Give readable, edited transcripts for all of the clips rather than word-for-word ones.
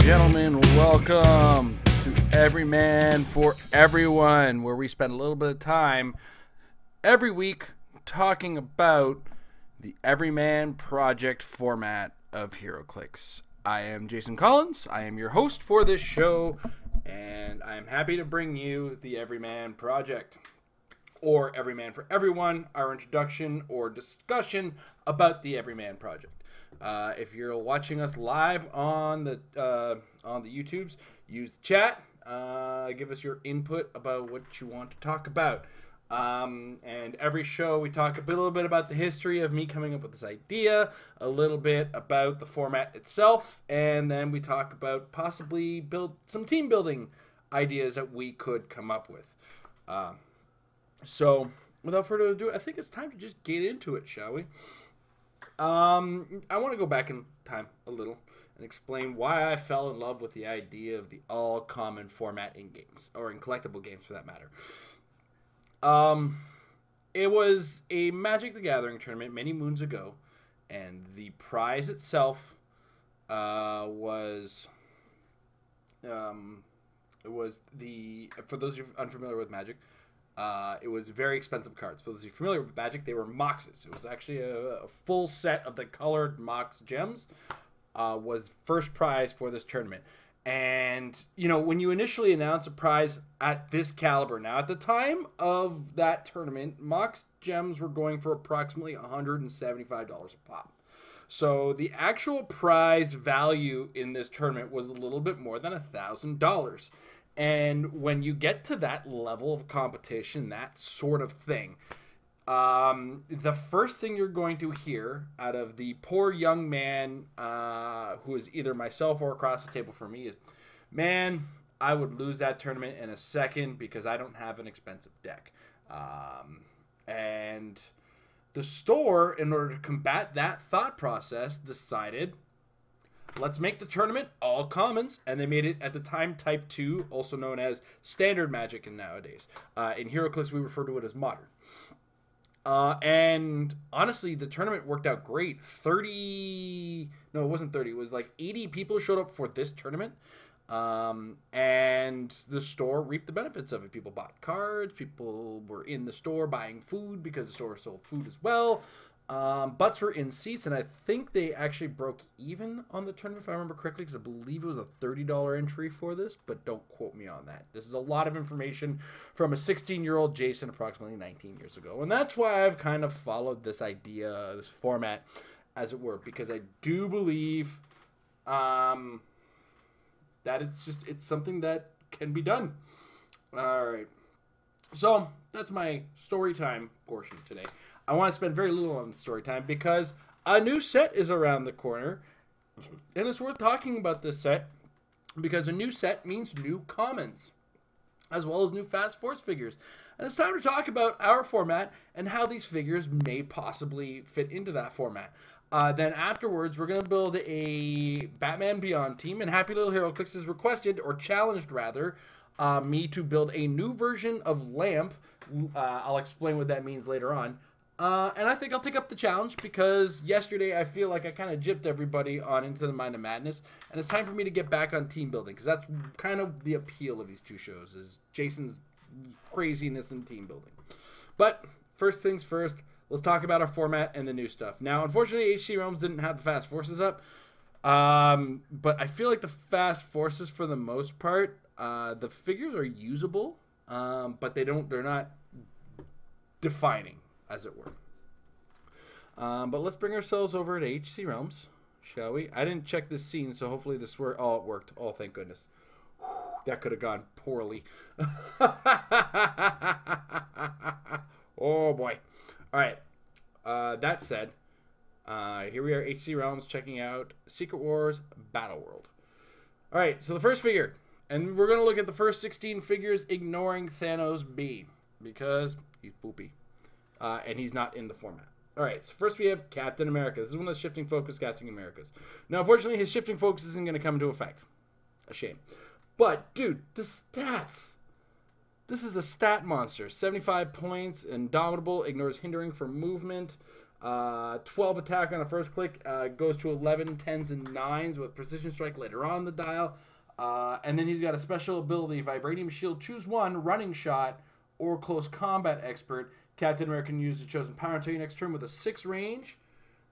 gentlemen, welcome to Everyman for Everyone, where we spend a little bit of time every week talking about the Everyman project format of Clix. I am Jason Collins. I am your host for this show, and I am happy to bring you the Everyman project, or Everyman for Everyone, our introduction or discussion about the Everyman project. If you're watching us live on the YouTubes, use the chat. Give us your input about what you want to talk about. And every show we talk a little bit about the history of me coming up with this idea, a little bit about the format itself, and then we talk about possibly build some team building ideas that we could come up with. So without further ado, I think it's time to just get into it, shall we? I want to go back in time a little and explain why I fell in love with the idea of the all-common format in games, or in collectible games for that matter. It was a Magic the Gathering tournament many moons ago, and the prize itself was for those of you unfamiliar with Magic, it was very expensive cards. For those of you familiar with Magic, they were Moxes. It was actually a full set of the colored Mox gems. Was first prize for this tournament. And, you know, when you initially announce a prize at this caliber, now at the time of that tournament, Mox gems were going for approximately $175 a pop. So the actual prize value in this tournament was a little bit more than $1,000. And when you get to that level of competition, that sort of thing, the first thing you're going to hear out of the poor young man who is either myself or across the table from me is, man, I would lose that tournament in a second because I don't have an expensive deck. And the store, in order to combat that thought process, decided, let's make the tournament all commons, and they made it at the time Type 2, also known as Standard Magic, and nowadays. In HeroClix, we refer to it as Modern. And honestly, the tournament worked out great. 30, no, it wasn't 30. It was like 80 people showed up for this tournament. And the store reaped the benefits of it. People bought cards. People were in the store buying food because the store sold food as well. Butts were in seats, and I think they actually broke even on the tournament, if I remember correctly, because I believe it was a $30 entry for this, but don't quote me on that. This is a lot of information from a 16-year-old Jason approximately 19 years ago, and that's why I've kind of followed this idea, this format, as it were, because I do believe that it's something that can be done. All right, so that's my story time portion today. I want to spend very little on the story time because a new set is around the corner, and it's worth talking about this set because a new set means new commons, as well as new Fast Force figures. And it's time to talk about our format and how these figures may possibly fit into that format. Then afterwards, we're going to build a Batman Beyond team, and Happy Little Hero Clix has requested, or challenged rather, me to build a new version of Lamp. I'll explain what that means later on. And I think I'll take up the challenge because yesterday I feel like I kind of gypped everybody on Into the Mind of Madness, and it's time for me to get back on team building because that's kind of the appeal of these two shows is Jason's craziness in team building. But first things first, let's talk about our format and the new stuff. Now, unfortunately, HC Realms didn't have the Fast Forces up, but I feel like the Fast Forces, for the most part, the figures are usable, but they're not defining, as it were. But let's bring ourselves over to HC Realms, shall we? I didn't check this scene, so hopefully this worked. Oh, it worked. Oh, thank goodness. That could have gone poorly. Oh, boy. All right. That said, here we are, HC Realms, checking out Secret Wars Battle World. All right, so the first figure. And we're going to look at the first 16 figures, ignoring Thanos B, because he's poopy. And he's not in the format. All right, so first we have Captain America. This is one of the shifting focus Captain Americas. Now, unfortunately, his shifting focus isn't going to come into effect. A shame. But, dude, the stats. This is a stat monster. 75 points, indomitable, ignores hindering for movement. 12 attack on a first click, goes to 11, 10s, and 9s with precision strike later on the dial. And then he's got a special ability, Vibranium Shield. Choose one, running shot or close combat expert. Captain America can use the chosen power until your next turn with a 6 range.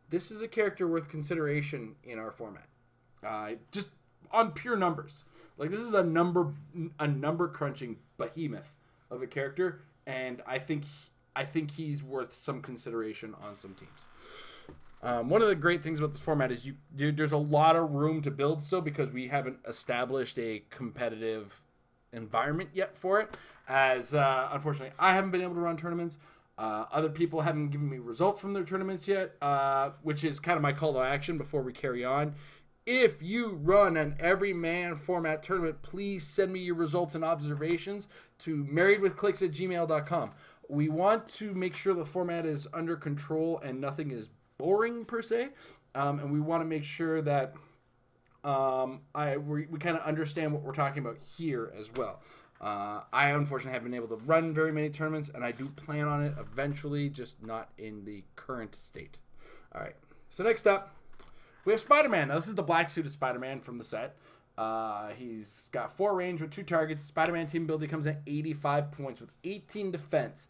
This is a character worth consideration in our format. Just on pure numbers. Like, this is a number crunching behemoth of a character, and I think he's worth some consideration on some teams. One of the great things about this format is there's a lot of room to build still, because we haven't established a competitive environment yet for it, as unfortunately I haven't been able to run tournaments. Other people haven't given me results from their tournaments yet, which is kind of my call to action before we carry on. If you run an Everyman format tournament, please send me your results and observations to marriedwithclicks@gmail.com. We want to make sure the format is under control and nothing is boring per se, and we want to make sure that we kind of understand what we're talking about here as well. I unfortunately haven't been able to run very many tournaments, and I do plan on it eventually, just not in the current state. All right, so next up, we have Spider-Man. Now, this is the black suit of Spider-Man from the set. He's got 4 range with 2 targets. Spider-Man team ability comes at 85 points with 18 defense.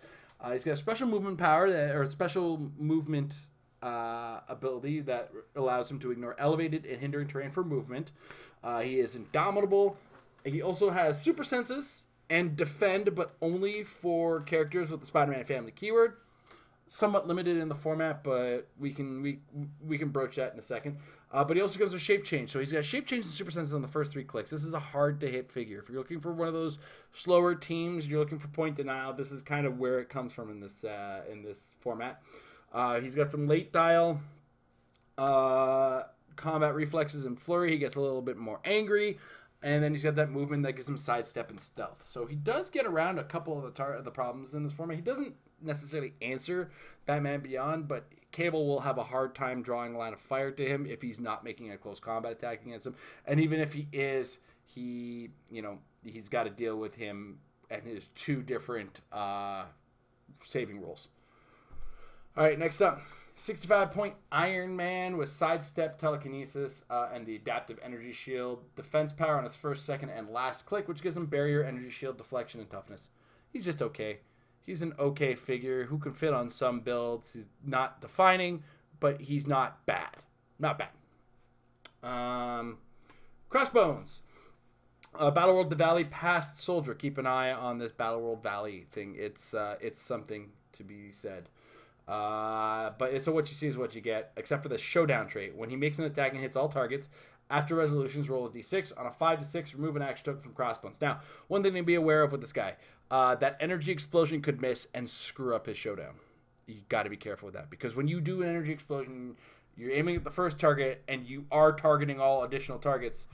He's got a special movement power, or a special movement ability that allows him to ignore elevated and hindering terrain for movement. He is indomitable. He also has super senses and defend, but only for characters with the Spider-Man family keyword. Somewhat limited in the format, but we can broach that in a second. But he also comes with shape change, so he's got shape change and super senses on the first 3 clicks. This is a hard to hit figure. If you're looking for one of those slower teams, you're looking for point denial, this is kind of where it comes from in this format. He's got some late dial combat reflexes and flurry. He gets a little bit more angry. And then he's got that movement that gives him sidestep and stealth. So he does get around a couple of the problems in this format. He doesn't necessarily answer Batman Beyond, but Cable will have a hard time drawing a line of fire to him if he's not making a close combat attack against him. And even if he is, he's got to deal with him and his 2 different saving rolls. All right, next up. 65-point Iron Man with sidestep, telekinesis, and the adaptive energy shield. Defense power on his first, second, and last click, which gives him barrier, energy shield, deflection, and toughness. He's just okay. He's an okay figure who can fit on some builds. He's not defining, but he's not bad. Not bad. Crossbones. Battleworld The Valley past soldier. Keep an eye on this Battleworld Valley thing. It's something to be said. But it's what you see is what you get, except for the showdown trait. When he makes an attack and hits all targets, after resolutions, roll a d6. On a 5 to 6, remove an action token from Crossbones. Now, one thing to be aware of with this guy, that energy explosion could miss and screw up his showdown. You got to be careful with that, because when you do an energy explosion, you're aiming at the first target, and you are targeting all additional targets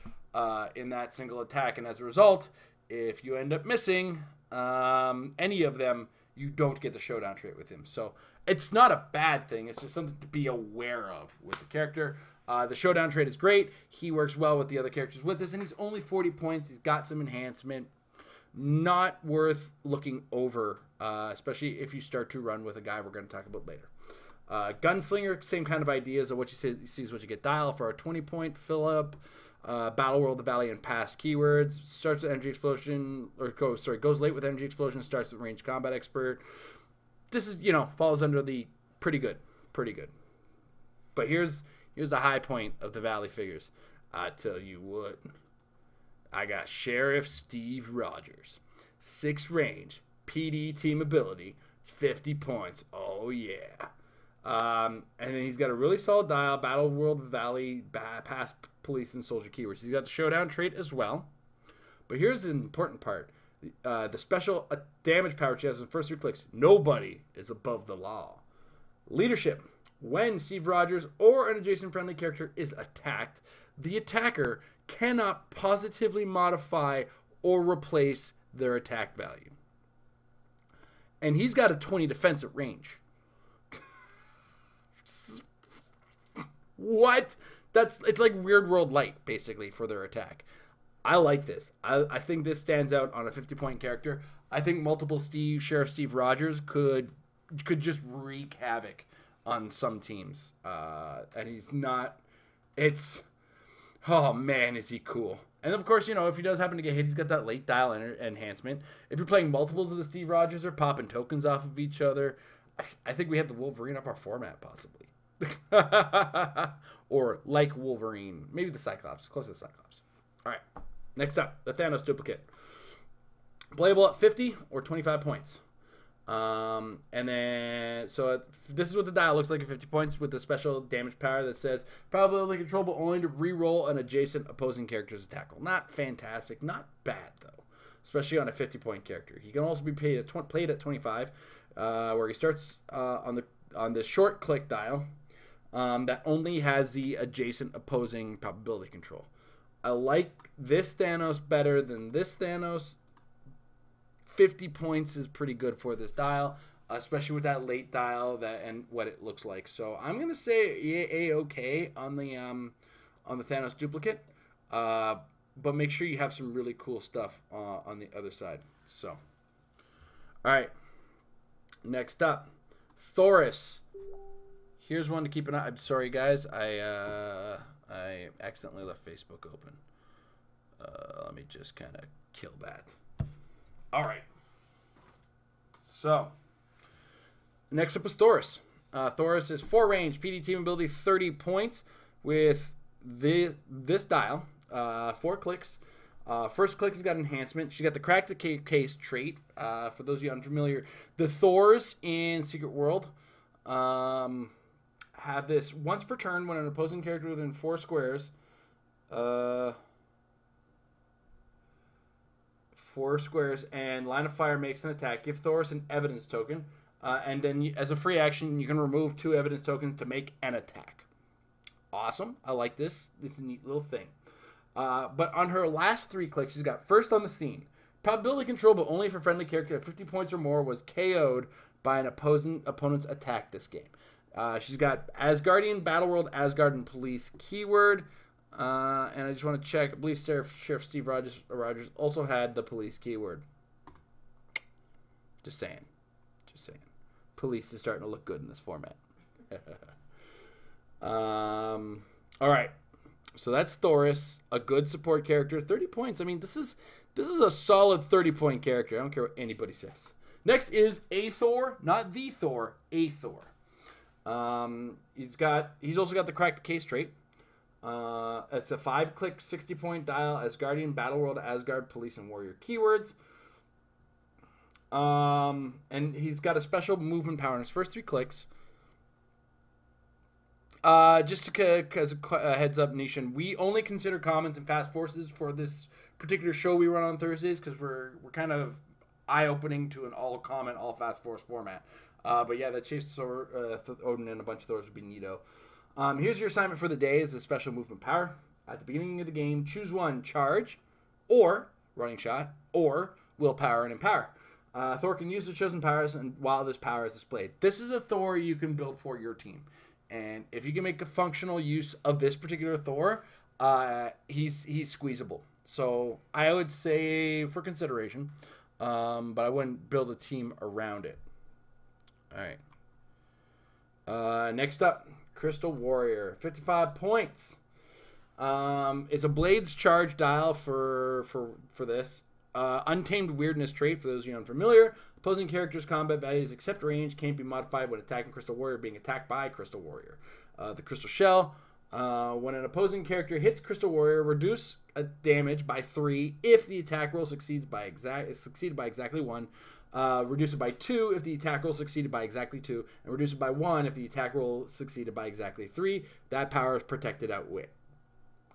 in that single attack. And as a result, if you end up missing any of them, you don't get the showdown trait with him. So it's not a bad thing. It's just something to be aware of with the character. The showdown trait is great. He works well with the other characters with this, and he's only 40 points. He's got some enhancement. Not worth looking over, especially if you start to run with a guy we're going to talk about later. Gunslinger, same kind of ideas of what you see is what you get. Dial for a 20-point fill-up. Battleworld The Valley and past keywords. Starts with energy explosion, goes late with energy explosion. Starts with ranged combat expert. This is, falls under the pretty good. But here's the high point of the Valley figures. I tell you what, I got Sheriff Steve Rogers, 6 range, PD team ability, 50 points. Oh yeah. And then he's got a really solid dial, Battleworld Valley, past police and soldier keywords. He's got the showdown trait as well. But here's the important part. The special damage power she has in the first 3 clicks. Nobody is above the law. Leadership. When Steve Rogers or an adjacent friendly character is attacked, the attacker cannot positively modify or replace their attack value. And he's got a 20 defense at range. What? It's like Weird World Light, basically, for their attack. I like this. I think this stands out on a 50-point character. I think multiple Sheriff Steve Rogers could just wreak havoc on some teams. And he's not. It's. Oh, man, is he cool. And, of course, you know, if he does happen to get hit, he's got that late dial enhancement. If you're playing multiples of the Steve Rogers or popping tokens off of each other, I think we have the Wolverine up our format, possibly. Or like Wolverine. Maybe the Cyclops. Close to the Cyclops. All right. Next up, the Thanos duplicate. Playable at 50 or 25 points. And then, so this is what the dial looks like at 50 points with the special damage power that says probability control, but only to re-roll an adjacent opposing character's attack roll. Not fantastic, not bad though, especially on a 50-point character. He can also be played at 25, where he starts on the short click dial that only has the adjacent opposing probability control. I like this Thanos better than this Thanos. 50 points is pretty good for this dial, especially with that late dial and what it looks like. So I'm gonna say A-okay on the Thanos duplicate, but make sure you have some really cool stuff on the other side. So, all right, next up, Thoris. Here's one to keep an eye. I'm sorry, guys. I accidentally left Facebook open. Let me just kind of kill that. All right. So, next up is Thoris. Thoris is 4 range, PD team ability 30 points with this dial, 4 clicks. First click has got enhancement. She got the crack the case trait. For those of you unfamiliar, the Thors in Secret World have this once per turn when an opposing character within 4 squares. 4 squares and line of fire makes an attack. Give Thoris an evidence token, and then as a free action, you can remove 2 evidence tokens to make an attack. Awesome. I like this. This is a neat little thing. But on her last 3 clicks, she's got first on the scene. Probability control, but only for friendly character at 50 points or more, was KO'd by an opponent's attack this game. She's got Asgardian, Battleworld, Asgard, and Police keyword. And I just want to check. I believe Sheriff Steve Rogers also had the police keyword. Just saying. Just saying. Police is starting to look good in this format. All right. So that's Thoris, a good support character. 30 points. I mean, this is a solid 30-point character. I don't care what anybody says. Next is a Thor, not the Thor, a Thor. He's also got the crack the case trait. It's a 5-click, 60-point dial as Guardian, Battleworld, Asgard, Police, and Warrior keywords. And he's got a special movement power in his first 3 clicks. Just as a heads up, Nation, we only consider commons and fast forces for this particular show we run on Thursdays because we're kind of eye-opening to an all-common, all-fast force format. But yeah, that Chase Odin and a bunch of those would be neato. Here's your assignment for the day is a special movement power. At the beginning of the game, choose one, charge, or running shot, or willpower and empower. Thor can use the chosen powers and while this power is displayed. This is a Thor you can build for your team. And if you can make a functional use of this particular Thor, he's squeezable. So I would say for consideration, but I wouldn't build a team around it. All right. Next up, Crystal Warrior, 55 points. It's a Blades charge dial for this. Untamed Weirdness trait, for those of you unfamiliar. Opposing characters' combat values except range can't be modified when attacking Crystal Warrior being attacked by Crystal Warrior. The Crystal Shell. When an opposing character hits Crystal Warrior, reduce damage by 3 if the attack roll succeeded by exactly 1. Reduce it by 2 if the attack roll succeeded by exactly 2. And reduce it by 1 if the attack roll succeeded by exactly 3. That power is protected outwit.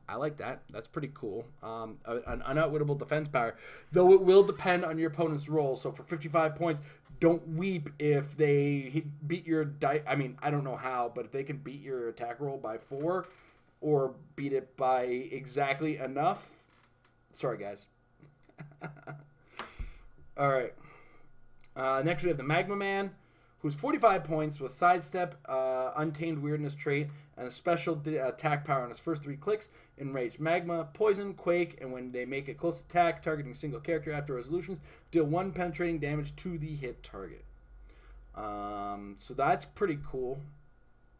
I like that. That's pretty cool. An unoutwittable defense power, though it will depend on your opponent's roll. So for 55 points, don't weep if they beat your die. I mean, I don't know how, but if they can beat your attack roll by 4 or beat it by exactly enough. Sorry, guys. All right. Next, we have the Magma Man, who's 45 points with Sidestep, Untamed Weirdness trait, and a special attack power on his first 3 clicks. Enraged Magma, Poison, Quake, and when they make a close attack targeting a single character after resolutions, deal 1 penetrating damage to the hit target. So that's pretty cool.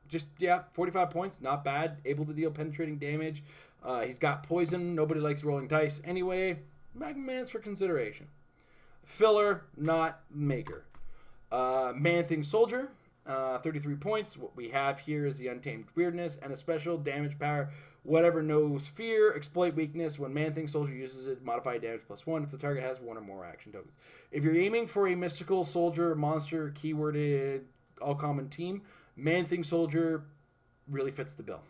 Just, yeah, 45 points, not bad. Able to deal penetrating damage. He's got poison. Nobody likes rolling dice anyway. Man-Thing's for consideration. Filler, not maker. Man-Thing Soldier, 33 points. What we have here is the Untamed Weirdness and a special damage power. Whatever knows fear, exploit weakness. When Man-Thing Soldier uses it, modify damage +1 if the target has one or more action tokens. If you're aiming for a mystical soldier, monster, keyworded, all-common team, Man-Thing Soldier really fits the bill.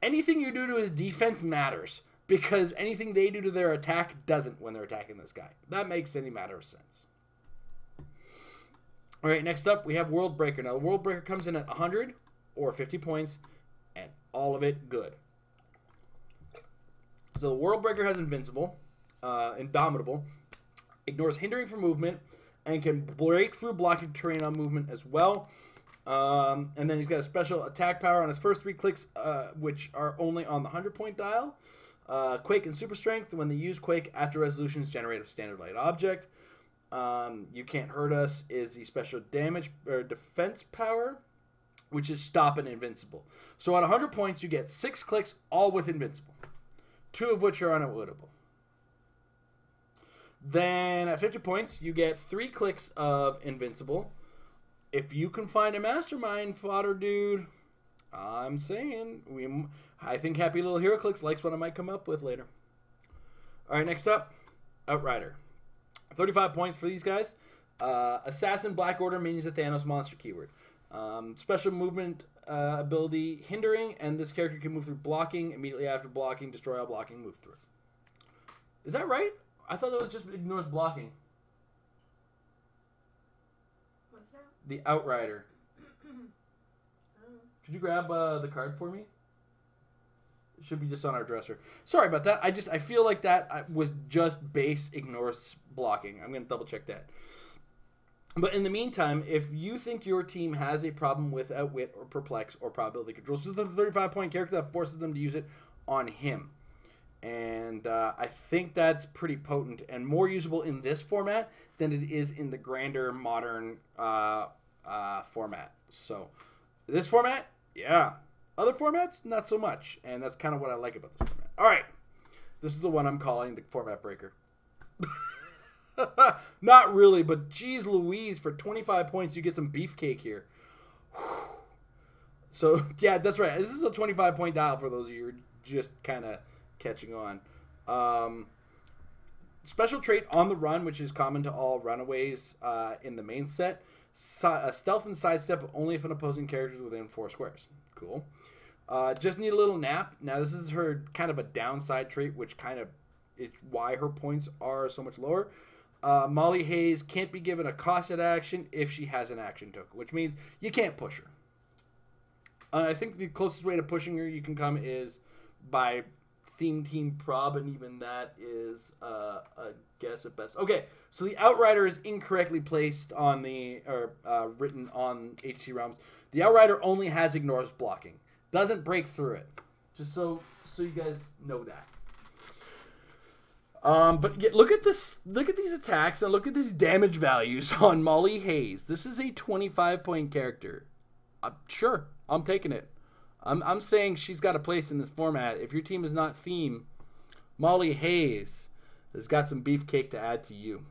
Anything you do to his defense matters, because anything they do to their attack doesn't when they're attacking this guy. That makes any matter of sense. All right, next up, we have World Breaker. Now, the World Breaker comes in at 100 or 50 points, and all of it good. So the World Breaker has Invincible, Indomitable, ignores hindering for movement, and can break through blocking terrain on movement as well. And then he's got a special attack power on his first 3 clicks, which are only on the 100-point dial. Quake and Super Strength. When they use Quake, after resolutions generate a standard light object. You Can't Hurt Us is the special damage or defense power, which is Stop and Invincible. So at 100 points, you get 6 clicks, all with Invincible, 2 of which are unavoidable. Then at 50 points, you get 3 clicks of Invincible. If you can find a mastermind fodder, dude, I'm saying I think Happy Little Hero Clicks likes what I might come up with later. All right, next up, Outrider. 35 points for these guys. Assassin Black Order means a Thanos monster keyword. Special movement ability hindering, and this character can move through blocking. Immediately after blocking, destroy all blocking, move through. Is that right? I thought that was just ignores blocking. What's that? The Outrider. Could you grab the card for me? It should be just on our dresser. Sorry about that. I feel like that was just base ignores blocking. I'm going to double check that. But in the meantime, if you think your team has a problem with Outwit or Perplex or Probability Control, this is the 35-point character that forces them to use it on him. And I think that's pretty potent and more usable in this format than it is in the grander modern format. So this format, yeah. Other formats, not so much. And that's kind of what I like about this format. All right. This is the one I'm calling the format breaker. Not really, but geez Louise, for 25 points, you get some beefcake here. So, yeah, that's right. This is a 25-point dial for those of you who are just kind of catching on. Special trait On the Run, which is common to all runaways in the main set. Stealth and sidestep only if an opposing character is within 4 squares. Cool. Just need a little nap. Now, this is her kind of a downside trait, which kind of is why her points are so much lower. Molly Hayes can't be given a costed action if she has an action token, which means you can't push her. I think the closest way to pushing her you can come is by Theme Team Prob, and even that is a guess at best. Okay, so the Outrider is incorrectly placed on the, or written on HC Realms. The Outrider only has ignores blocking. Doesn't break through it. Just so you guys know that. But yeah, look at this. Look at these attacks and look at these damage values on Molly Hayes. This is a 25-point character. Sure, I'm taking it. I'm saying she's got a place in this format. If your team is not theme, Molly Hayes has got some beefcake to add to you.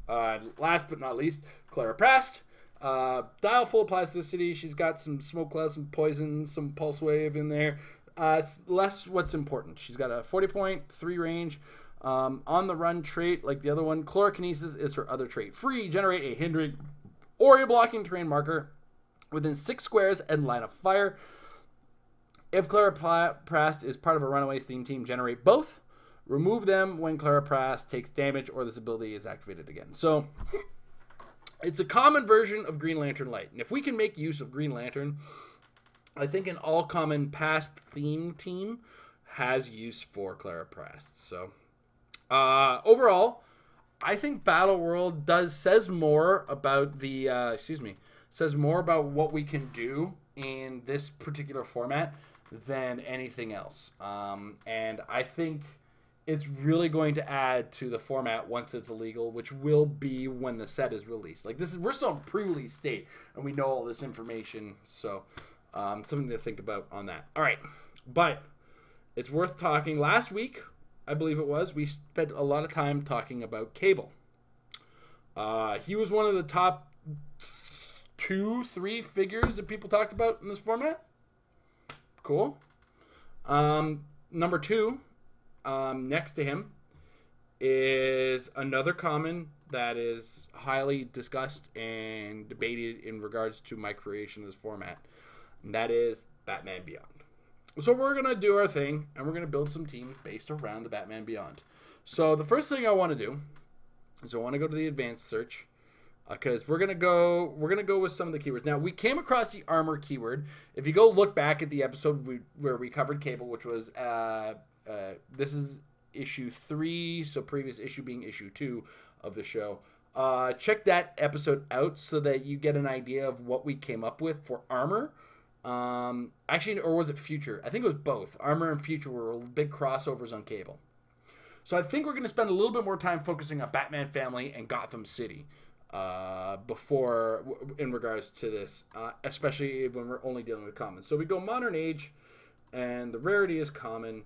Last but not least, Clara Prast. Dial full plasticity. She's got some smoke clouds, some poison, some pulse wave in there. It's less what's important. She's got a 40-point, 3 range. On the run trait, like the other one, Chlorokinesis is her other trait. Free, generate a hindering or a blocking terrain marker within 6 squares and line of fire. If Clara Prast is part of a Runaways theme team, generate both. Remove them when Clara Prast takes damage or this ability is activated again. So it's a common version of Green Lantern Light. And if we can make use of Green Lantern, I think an all-common past theme team has use for Clara Prast. So overall, I think Battle World says more about the says more about what we can do in this particular format than anything else. And I think it's really going to add to the format once it's illegal, which will be when the set is released. Like we're still in pre-release state, and we know all this information, so something to think about on that. All right, but it's worth talking. Last week, I believe it was, we spent a lot of time talking about Cable. He was one of the top 2-3 figures that people talked about in this format. Cool. Number 2. Next to him is another common that is highly discussed and debated in regards to my creation of this format, and that is Batman Beyond. So we're going to do our thing, and we're going to build some teams based around the Batman Beyond. So the first thing I want to do is I want to go to the advanced search, because we're gonna go with some of the keywords. Now, we came across the armor keyword. If you go look back at the episode where we covered Cable, which was this is issue 3, so previous issue being issue 2 of the show. Check that episode out so that you get an idea of what we came up with for armor. Actually, or was it Future? I think it was both. Armor and Future were big crossovers on Cable. So I think we're going to spend a little bit more time focusing on Batman Family and Gotham City before in regards to this, especially when we're only dealing with commons. So we go Modern Age, and the rarity is common,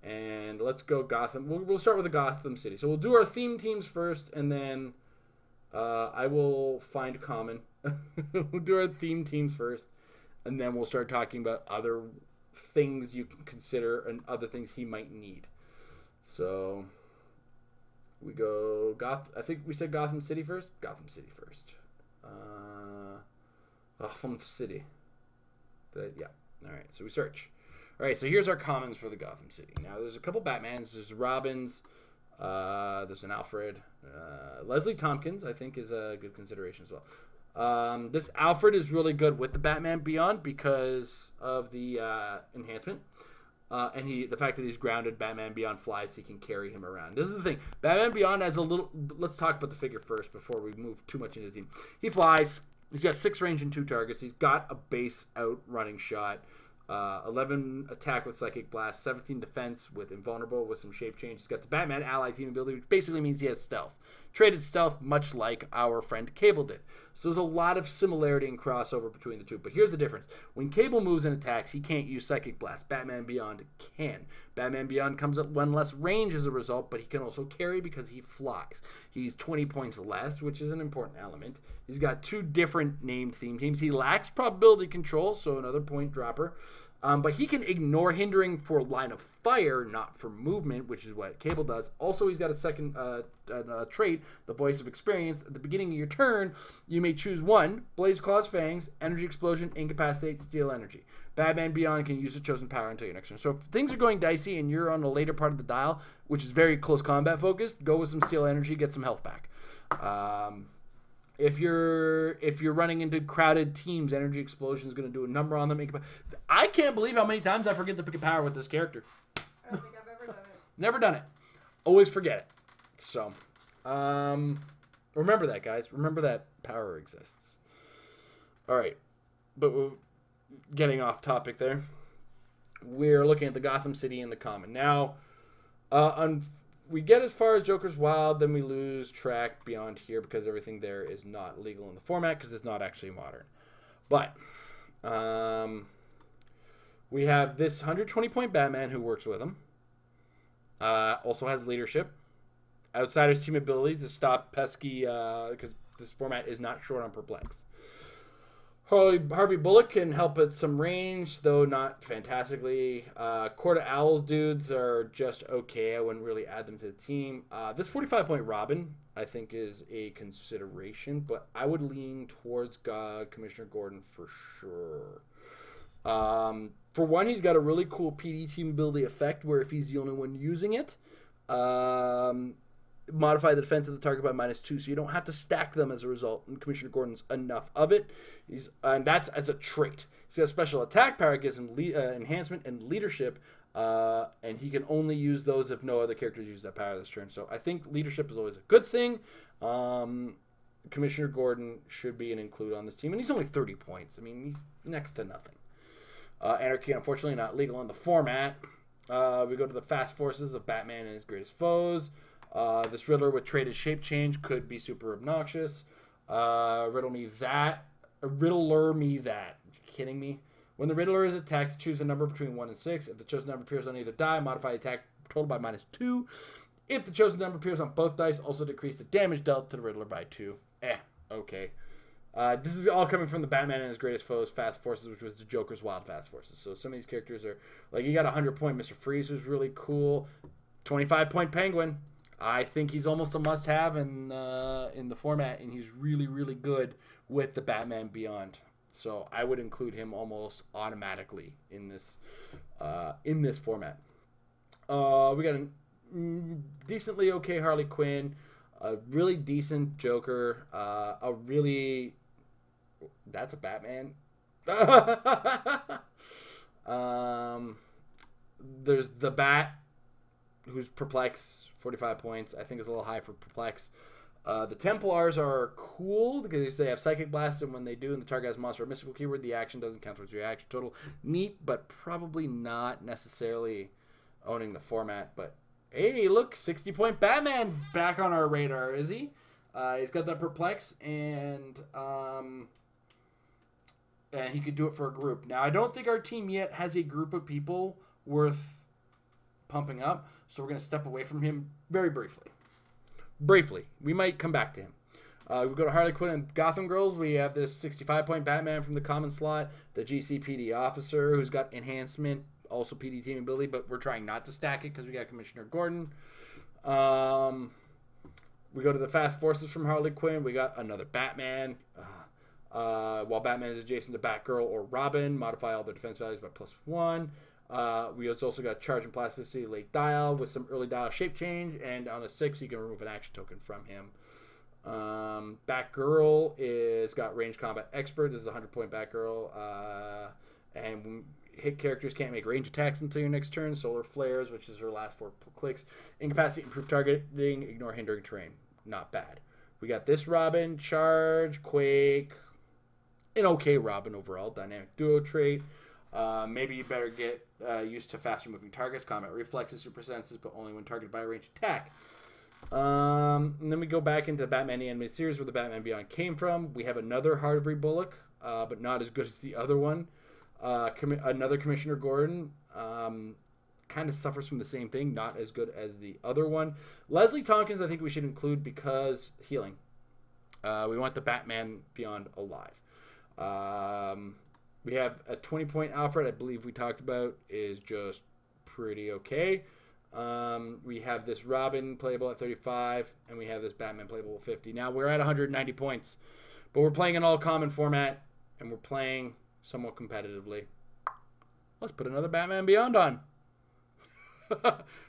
and let's go Gotham. We'll start with the Gotham City. So we'll do our theme teams first, and then I will find common. We'll do our theme teams first, and then we'll start talking about other things you can consider and other things he might need. So we go I think we said Gotham City first. Gotham City first. Gotham City. Yeah. All right. So we search. All right. So here's our commons for the Gotham City. Now there's a couple Batmans. There's Robins. There's an Alfred. Leslie Tompkins, I think, is a good consideration as well. This Alfred is really good with the Batman Beyond because of the enhancement. And the fact that he's grounded, Batman Beyond flies, he can carry him around. This is the thing. Batman Beyond has a little... Let's talk about the figure first before we move too much into the team. He flies. He's got 6 range and 2 targets. He's got a base out running shot. 11 attack with Psychic Blast. 17 defense with Invulnerable with some shape change. He's got the Batman ally team ability, which basically means he has stealth. Traded stealth, much like our friend Cable did. So there's a lot of similarity and crossover between the two. But here's the difference. When Cable moves and attacks, he can't use Psychic Blast. Batman Beyond can. Batman Beyond comes at 1 less range as a result, but he can also carry because he flies. He's 20 points less, which is an important element. He's got 2 different named theme teams. He lacks probability control, so another point dropper. But he can ignore hindering for line of fire, not for movement, which is what Cable does. Also, he's got a second trait, the Voice of Experience. At the beginning of your turn, you may choose 1, Blaze Claw's Fangs, Energy Explosion, Incapacitate, Steal Energy. Batman Beyond can use the chosen power until your next turn. So if things are going dicey and you're on the later part of the dial, which is very close combat focused, go with some Steal Energy, get some health back. If you're running into crowded teams, Energy Explosion is going to do a number on them. I can't believe how many times I forget to pick a power with this character. I don't think I've ever done it. Never done it. Always forget it. So, remember that, guys. Remember that power exists. All right, but we're getting off topic there. We're looking at the Gotham City and the common now. We get as far as Joker's Wild, then we lose track beyond here because everything there is not legal in the format because it's not actually modern. But we have this 120-point Batman who works with him. Also has leadership. Outsider's team ability to stop pesky, because this format is not short on perplex. Harvey Bullock can help at some range, though not fantastically. Court of Owls dudes are just okay. I wouldn't really add them to the team. This 45-point Robin, I think, is a consideration, but I would lean towards Commissioner Gordon for sure. For one, he's got a really cool PD team ability effect where if he's the only one using it, modify the defense of the target by -2, so you don't have to stack them as a result. And Commissioner Gordon's enough of it. And that's as a trait. He's got a special attack power, gives him enhancement and leadership, and he can only use those if no other characters use that power this turn. So I think leadership is always a good thing. Commissioner Gordon should be an include on this team, and he's only 30 points. I mean, he's next to nothing. Anarchy, unfortunately, not legal in the format. We go to the fast forces of Batman and his greatest foes. This Riddler with traded shape change could be super obnoxious. Riddler me that. Are you kidding me? When the Riddler is attacked, choose a number between 1 and 6. If the chosen number appears on either die, modify the attack total by -2. If the chosen number appears on both dice, also decrease the damage dealt to the Riddler by 2. Okay. This is all coming from the Batman and his greatest foes fast forces, which was the Joker's wild fast forces. So some of these characters are like, you got 100-point Mr. Freeze, who's really cool. 25-point Penguin. I think he's almost a must-have in the format, and he's really, really good with the Batman Beyond. So I would include him almost automatically in this format. We got a decently okay Harley Quinn, a really decent Joker, that's a Batman. There's the Bat, who's Perplex, 45 points. I think is a little high for Perplex. The Templars are cool because they have Psychic Blast, and when they do, and the target has monster or mystical keyword, the action doesn't count towards your action total. Neat, but probably not necessarily owning the format. But hey, look, 60-point Batman back on our radar, is he? He's got that Perplex, and he could do it for a group. Now, I don't think our team yet has a group of people worth pumping up, so we're going to step away from him very briefly. We might come back to him. We go to Harley Quinn and Gotham Girls. We have this 65-point Batman from the common slot, the GCPD officer who's got enhancement, also PD team ability, but we're trying not to stack it because we got Commissioner Gordon. We go to the fast forces from Harley Quinn. We got another Batman. While Batman is adjacent to Batgirl or Robin, modify all their defense values by +1. We also got Charge and Plasticity late dial with some early dial shape change, and on a 6 you can remove an action token from him. Batgirl is got range combat expert. This is a 100-point Batgirl, and hit characters can't make range attacks until your next turn. Solar flares, which is her last 4 clicks. Incapacity, improved targeting, ignore hindering terrain. Not bad. We got this Robin, Charge, Quake, an okay Robin overall, dynamic duo trait. Maybe you better get used to faster moving targets, combat reflexes, super senses, but only when targeted by a ranged attack. And then we go back into Batman the Animated Series, where the Batman Beyond came from. We have another Harvey Bullock, but not as good as the other one. Another Commissioner Gordon, kind of suffers from the same thing, not as good as the other one. Leslie Tompkins, I think we should include because healing. We want the Batman Beyond alive. We have a 20-point Alfred, I believe we talked about, is just pretty okay. We have this Robin playable at 35, and we have this Batman playable at 50. Now, we're at 190 points, but we're playing an all-common format, and we're playing somewhat competitively. Let's put another Batman Beyond on.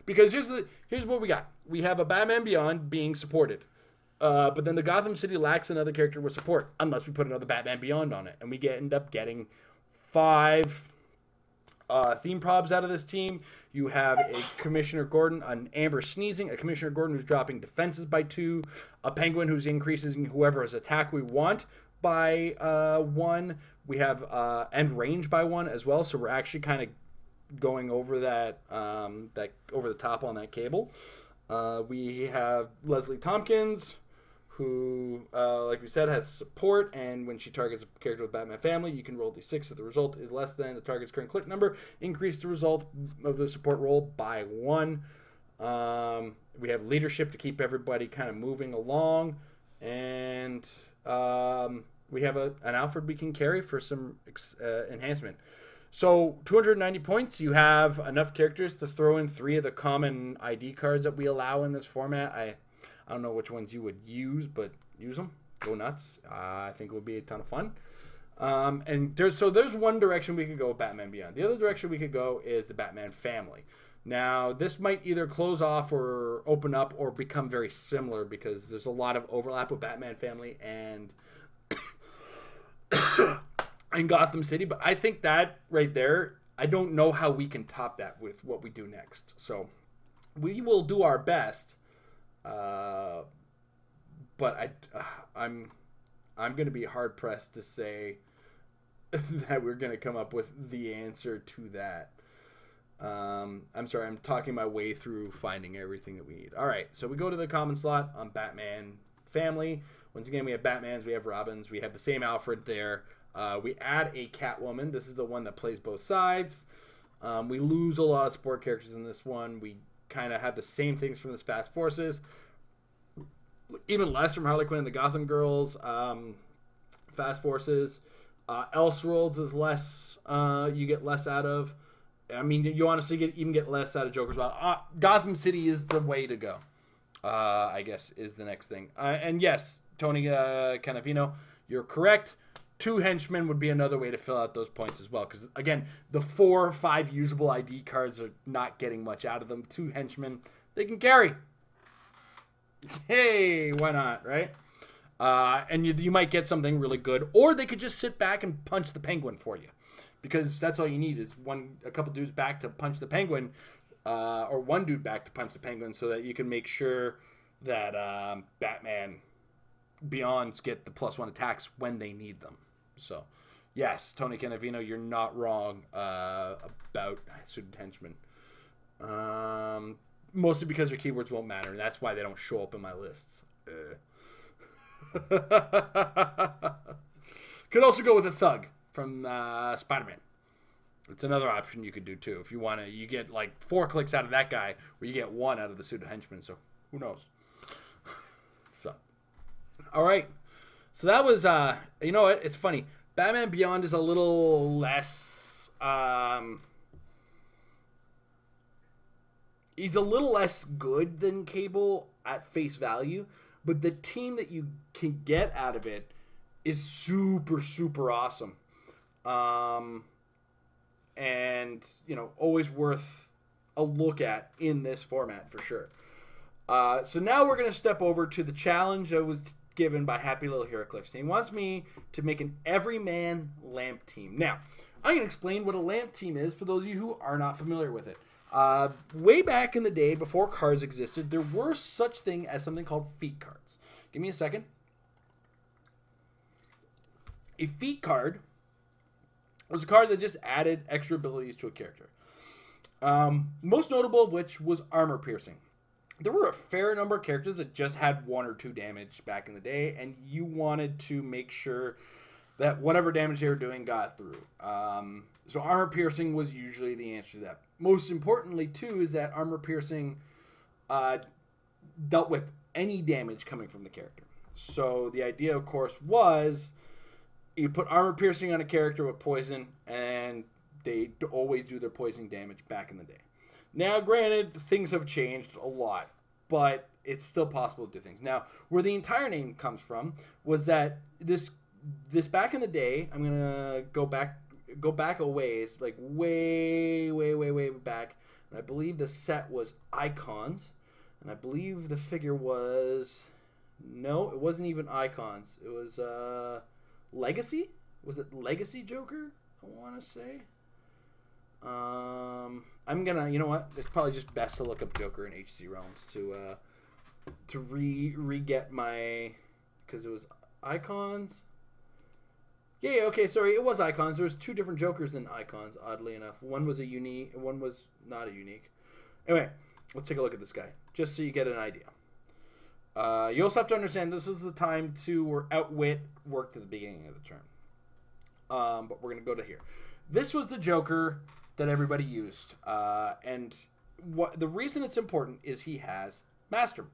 Because here's what we got. We have a Batman Beyond being supported. But then the Gotham City lacks another character with support, unless we put another Batman Beyond on it. And we end up getting 5 theme probs out of this team. You have a Commissioner Gordon, an Amber sneezing, a Commissioner Gordon who's dropping defenses by 2, a Penguin who's increasing whoever's attack we want by 1. We have and range by 1 as well. So we're actually kind of going over that over the top on that cable. We have Leslie Tompkins, who, like we said, has support, and when she targets a character with Batman family, you can roll d6 if the result is less than the target's current click number. Increase the result of the support roll by 1. We have leadership to keep everybody kind of moving along, and we have an Alfred we can carry for some enhancement. So 290 points, you have enough characters to throw in 3 of the common ID cards that we allow in this format. I don't know which ones you would use, but use them. Go nuts. I think it would be a ton of fun. And there's one direction we could go with Batman Beyond. The other direction we could go is the Batman family. Now, this might either close off or open up or become very similar because there's a lot of overlap with Batman family and in Gotham City, but I think that right there, I don't know how we can top that with what we do next. So we will do our best, but I'm going to be hard pressed to say that we're going to come up with the answer to that. I'm sorry, I'm talking my way through finding everything that we need. All right, so we go to the common slot on Batman family. Once again, we have Batmans, we have Robins, we have the same Alfred there. We add a Catwoman. This is the one that plays both sides. We lose a lot of support characters in this one. We kind of have the same things from the Fast Forces. Even less from Harley Quinn and the Gotham Girls. Fast Forces. Elseworlds is less. You get less out of. I mean, you honestly even get less out of Joker's Wild. Gotham City is the way to go. I guess is the next thing. And yes, Tony Canavino, you're correct. 2 henchmen would be another way to fill out those points as well. Because, again, the 4 or 5 usable ID cards are not getting much out of them. 2 henchmen, they can carry. Hey, why not, right? And you might get something really good. Or they could just sit back and punch the Penguin for you. Because that's all you need is a couple dudes back to punch the Penguin. Or one dude back to punch the Penguin so that you can make sure that Batman Beyonds get the +1 attacks when they need them. So, yes, Tony Canavino, you're not wrong about Suited Henchmen. Mostly because their keywords won't matter, and that's why they don't show up in my lists. Could also go with a Thug from Spider-Man. It's another option you could do, too. If you want to, you get like 4 clicks out of that guy, or you get 1 out of the Suited Henchman, so who knows? So, all right. So that was, you know what? It's funny. Batman Beyond is a little less, he's a little less good than Cable at face value, but the team that you can get out of it is super, super awesome. And, you know, always worth a look at in this format for sure. So now we're going to step over to the challenge that was given by Happy Little Hero Clix. He wants me to make an Everyman lamp team. Now, I'm going to explain what a lamp team is for those of you who are not familiar with it. Way back in the day, before cards existed, there were such thing as something called feat cards. Give me a second. A feat card was a card that just added extra abilities to a character. Most notable of which was armor piercing. There were a fair number of characters that just had 1 or 2 damage back in the day, and you wanted to make sure that whatever damage they were doing got through. So armor piercing was usually the answer to that. Most importantly, too, is that armor piercing dealt with any damage coming from the character. So the idea, of course, was you put armor piercing on a character with poison, and they always do their poison damage back in the day. Now, granted, things have changed a lot, but it's still possible to do things. Now, where the entire name comes from was that this back in the day, I'm gonna go back a ways, like way back, and I believe the set was Icons, and I believe the figure was no, it wasn't even Icons. It was Legacy. Was it Legacy Joker? I want to say. I'm gonna, you know what? It's probably just best to look up Joker in HC Realms to re-get my, because it was Icons. Yeah, okay, sorry, it was Icons. There was 2 different Jokers in Icons, oddly enough. One was a unique, one was not a unique. Anyway, let's take a look at this guy, just so you get an idea. You also have to understand this was the time where Outwit worked at the beginning of the term. But we're gonna go to here. This was the Joker that everybody used, and the reason it's important is he has Mastermind.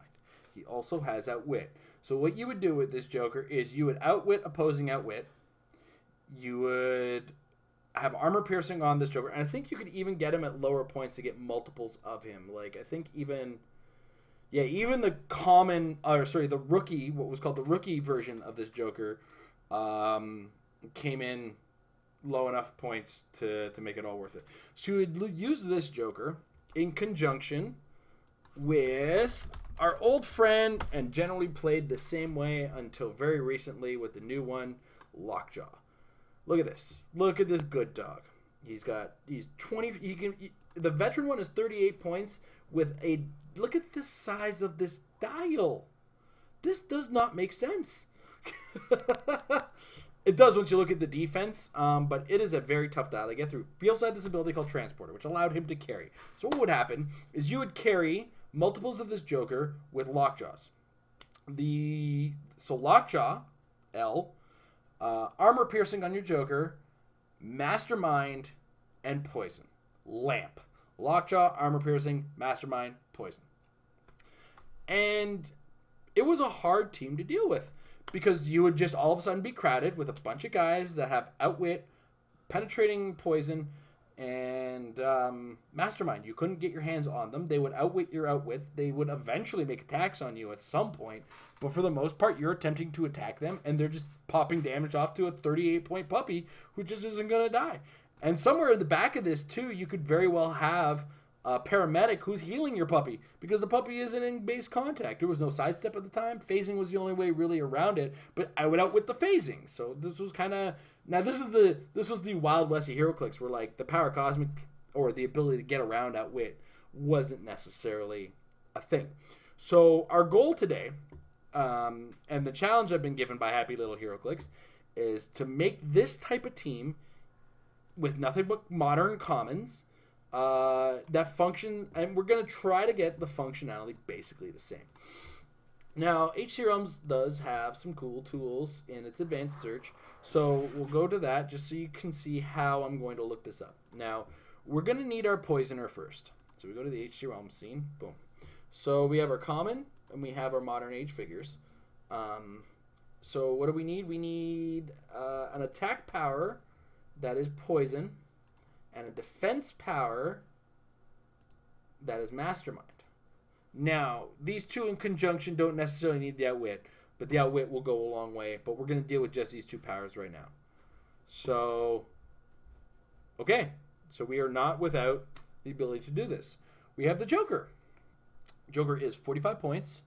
He also has Outwit. So what you would do with this Joker is you would outwit opposing Outwit. You would have armor piercing on this Joker, and I think you could even get him at lower points to get multiples of him. Like I think even the the rookie, what was called the rookie version of this Joker, came in low enough points to make it all worth it. So you would use this Joker in conjunction with our old friend, and generally played the same way until very recently with the new one, Lockjaw. Look at this. Look at this good dog. He's 20. The veteran one is 38 points with a. Look at the size of this dial. This does not make sense. It does once you look at the defense, but it is a very tough dial to get through. He also had this ability called Transporter, which allowed him to carry. So what would happen is you would carry multiples of this Joker with Lockjaws. So Lockjaw, L, Armor Piercing on your Joker, Mastermind, and Poison. Lamp. Lockjaw, Armor Piercing, Mastermind, Poison. And it was a hard team to deal with because you would just all of a sudden be crowded with a bunch of guys that have Outwit, Penetrating Poison, and Mastermind. You couldn't get your hands on them. They would outwit your outwits. They would eventually make attacks on you at some point. But for the most part, you're attempting to attack them, and they're just popping damage off to a 38-point puppy who just isn't going to die. And somewhere in the back of this, too, you could very well have a paramedic who's healing your puppy because the puppy isn't in base contact. There was no sidestep at the time. Phasing was the only way really around it, but I would outwit the phasing. So this was kind of... Now, this was the Wild West of HeroClix where, like, the power cosmic or the ability to get around outwit wasn't necessarily a thing. So our goal today, and the challenge I've been given by Happy Little HeroClix, is to make this type of team with nothing but modern commons that function, and we're going to try to get the functionality basically the same. Now, HC Realms does have some cool tools in its advanced search, so we'll go to that just so you can see how I'm going to look this up. Now, we're going to need our Poisoner first. So we go to the HC Realms scene. Boom. So we have our common, and we have our modern age figures. So what do we need? We need an attack power that is Poison, and a defense power that is Mastermind. Now, these two in conjunction don't necessarily need the Outwit, but the Outwit will go a long way. But we're going to deal with just these two powers right now. So, okay. So we are not without the ability to do this. We have the Joker. Joker is 45 points.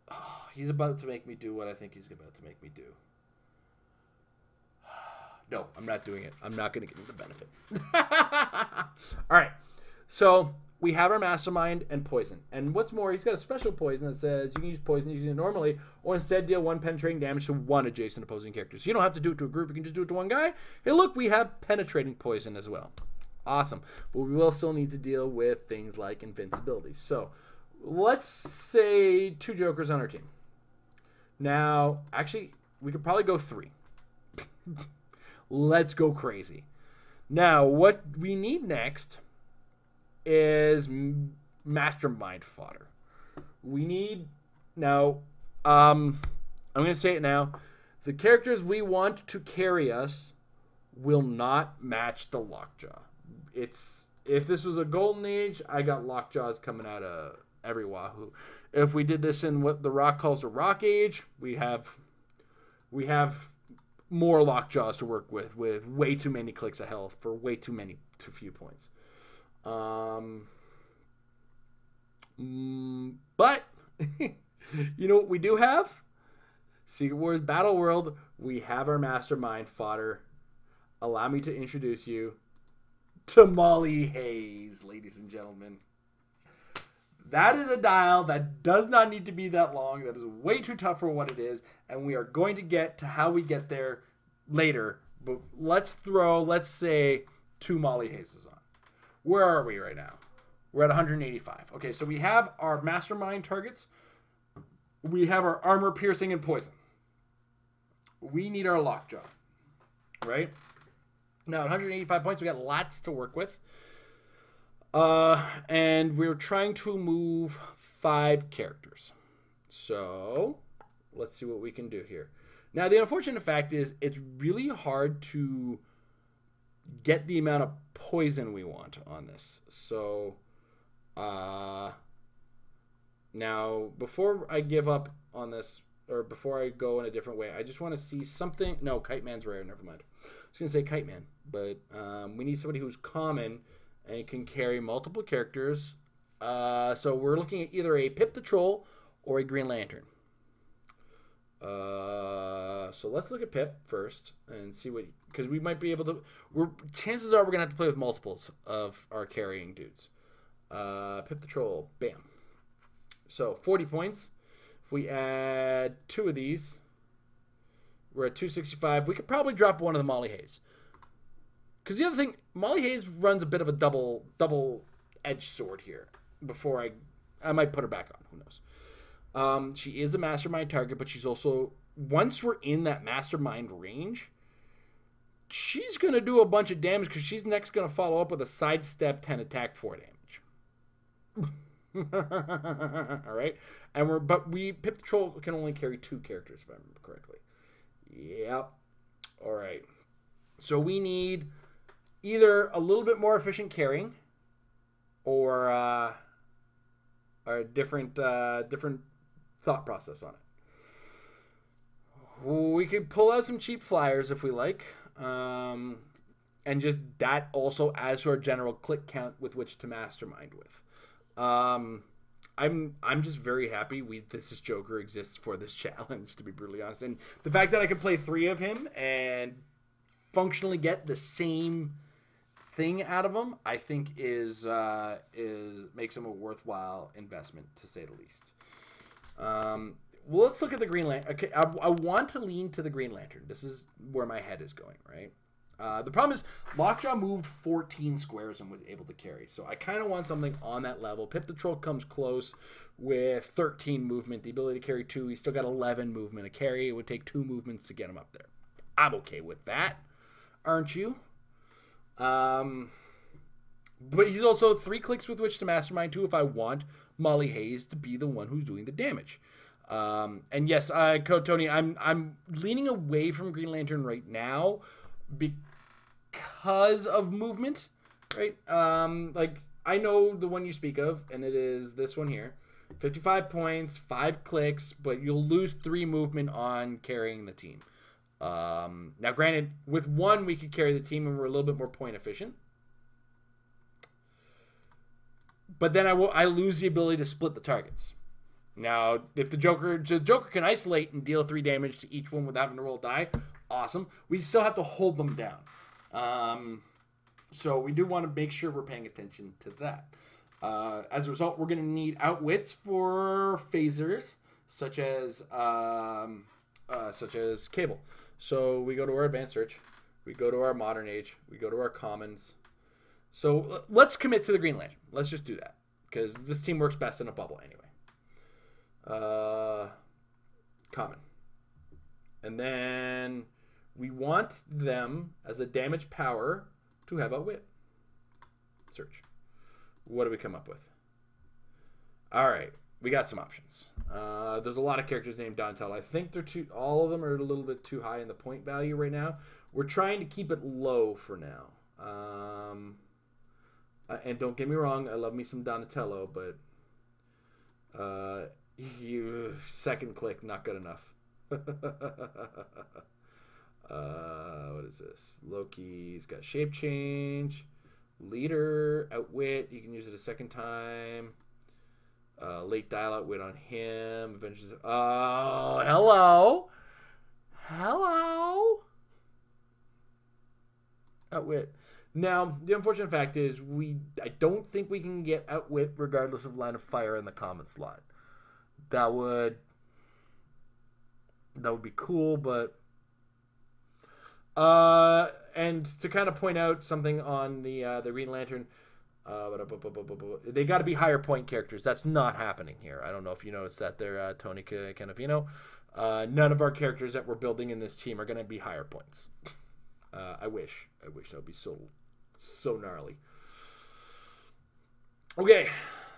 Oh, he's about to make me do what I think he's about to make me do. No, I'm not doing it. I'm not going to give him the benefit. All right. So we have our Mastermind and Poison. And what's more, he's got a special poison that says you can use poison using it normally or instead deal 1 penetrating damage to 1 adjacent opposing character. So you don't have to do it to a group. You can just do it to one guy. Hey, look, we have penetrating poison as well. Awesome. But we will still need to deal with things like invincibility. So let's say 2 Jokers on our team. Now, actually, we could probably go 3. Let's go crazy. Now, what we need next is Mastermind fodder. We need... Now, I'm going to say it now. The characters we want to carry us will not match the Lockjaw. If this was a Golden Age, I got Lockjaws coming out of every wahoo. If we did this in what The Rock calls a Rock Age, we have more Lockjaws to work with way too many clicks of health for way too few points. But you know what we do have? Secret Wars Battle World. We have our Mastermind fodder. Allow me to introduce you to Molly Hayes, ladies and gentlemen. That is a dial that does not need to be that long. That is way too tough for what it is. And we are going to get to how we get there later. But let's say 2 Molly Hayes on. Where are we right now? We're at 185. Okay, so we have our Mastermind targets. We have our Armor Piercing and Poison. We need our Lockjaw. Right? Now, at 185 points, we got lots to work with. And we're trying to move 5 characters. So, let's see what we can do here. Now, the unfortunate fact is it's really hard to get the amount of poison we want on this. So, now, before I give up on this, or before I go in a different way, I just want to see something. No, Kite Man's rare. Never mind. I was going to say Kite Man, but we need somebody who's common and can carry multiple characters. So we're looking at either a Pip the Troll or a Green Lantern. So let's look at Pip first and see what, because we might be able to. Chances are we're gonna have to play with multiples of our carrying dudes. Pip the Troll, bam. So 40 points. If we add 2 of these, We're at 265. We could probably drop one of the Molly Hayes. Because the other thing, Molly Hayes runs a bit of a double-edged sword here. Before I might put her back on. Who knows? She is a mastermind target, but she's also, once we're in that mastermind range, she's going to do a bunch of damage because she's next going to follow up with a sidestep 10 attack 4 damage. All right. But Pip the Troll can only carry 2 characters if I remember correctly. Yep. All right. So we need either a little bit more efficient carrying or a different thought process on it. We could pull out some cheap flyers if we like. And just that also adds to our general click count with which to mastermind with. I'm just very happy this Joker exists for this challenge, to be brutally honest. And the fact that I can play 3 of him and functionally get the same thing out of him, I think is makes him a worthwhile investment, to say the least. Well, let's look at the Green Lantern. Okay, I want to lean to the Green Lantern. This is where my head is going, right? The problem is Lockjaw moved 14 squares and was able to carry. So I kind of want something on that level. Pip the Troll comes close with 13 movement, the ability to carry 2. He's still got 11 movement. A carry, it would take 2 movements to get him up there. I'm okay with that, aren't you? But he's also 3 clicks with which to mastermind 2 if I want Molly Hayes to be the one who's doing the damage. And yes, Tony, I'm leaning away from Green Lantern right now because of movement, right? Like I know the one you speak of, and it is this one here. 55 points, 5 clicks, but you'll lose 3 movement on carrying the team. Now, granted, with 1 we could carry the team and we're a little bit more point efficient. But then I lose the ability to split the targets. Now, if the Joker can isolate and deal 3 damage to each one without having to roll a die, awesome. We still have to hold them down. So we do want to make sure we're paying attention to that. As a result, we're going to need outwits for phasers, such as Cable. So we go to our advanced search, we go to our modern age, we go to our commons. So let's commit to the Green Lantern. Let's just do that because this team works best in a bubble anyway. Common. And then we want them as a damage power to have outwit. Search. What do we come up with? All right, we got some options. There's a lot of characters named Donatello. I think all of them are a little bit too high in the point value right now. We're trying to keep it low for now. And don't get me wrong, I love me some Donatello, but second click, not good enough. What is this? Loki's got shape change, leader, outwit. You can use it a second time. Late dial outwit on him. Avengers. Oh, hello. Outwit. Now, the unfortunate fact is I don't think we can get outwit regardless of line of fire in the common slot. That would be cool, but and to kind of point out something on the Green Lantern, they got to be higher point characters. That's not happening here. I don't know if you noticed that there, Tony Canavino. None of our characters that we're building in this team are going to be higher points. I wish that would be so gnarly. Okay,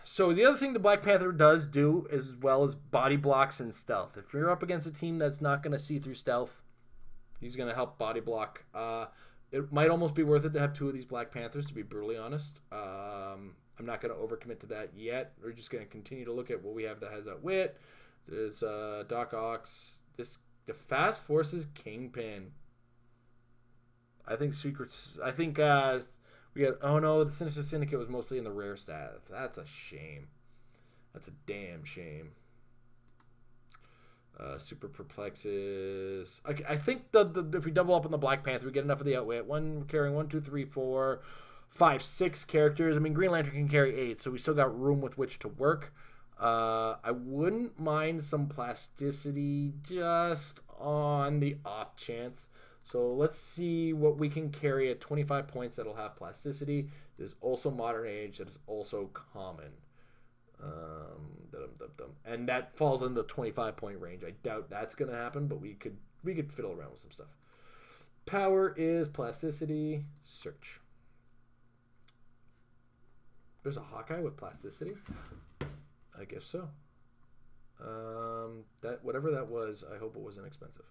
so the other thing the Black Panther does do as well as body blocks and stealth. If you're up against a team that's not going to see through stealth, he's going to help body block. It might almost be worth it to have 2 of these Black Panthers, to be brutally honest. I'm not going to overcommit to that yet. We're just going to continue to look at what we have that has outwit. There's Doc Ox. The Fast Forces Kingpin. I think secrets. I think we got. Oh no, the Sinister Syndicate was mostly in the rare stat. That's a shame. That's a damn shame. Super Perplexes. I think if we double up on the Black Panther, we get enough of the outwit. Carrying 1, 2, 3, 4, 5, 6 characters. I mean, Green Lantern can carry 8, so we still got room with which to work. I wouldn't mind some plasticity just on the off chance. So let's see what we can carry at 25 points that'll have plasticity. There's also modern age that is also common. And that falls in the 25-point range. I doubt that's going to happen, but we could fiddle around with some stuff. Power is plasticity. Search. There's a Hawkeye with plasticity? I guess so. That whatever that was, I hope it wasn't expensive.